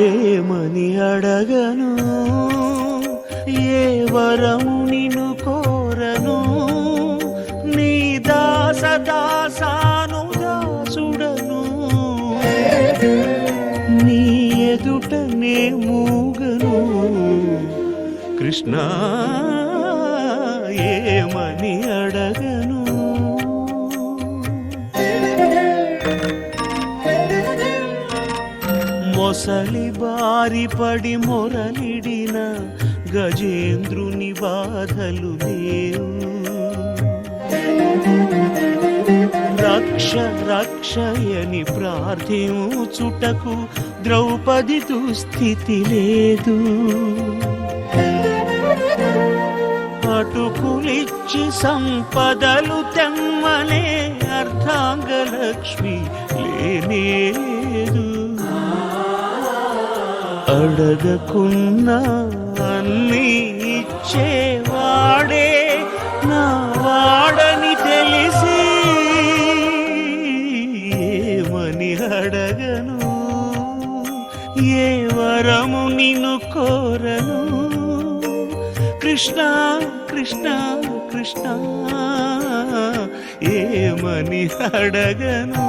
ఏమని అడగను, ఏ వరము నిన్ను కోరను, నీ దాసదాసాను దాసుడను, నీ ఎదుటనే మూగను కృష్ణ, ఏమని అడగను. మొసలి బారి పడి మొరలిడిన గజేంద్రుని బాధలు లేవు, రక్ష రక్షయని ప్రార్థించుటకు ద్రౌపది దుస్థితి లేదు. అటుకులిచ్చి సంపదలు తెమ్మనే అర్ధాంగలక్ష్మి లేనేదు. అడగకున్నా అన్నీ ఇచ్చేవాడే నా వాడని తెలిసి ఏమని అడగను, ఏ వరము నిన్ను కోరను కృష్ణ కృష్ణ కృష్ణ, ఏమని అడగను.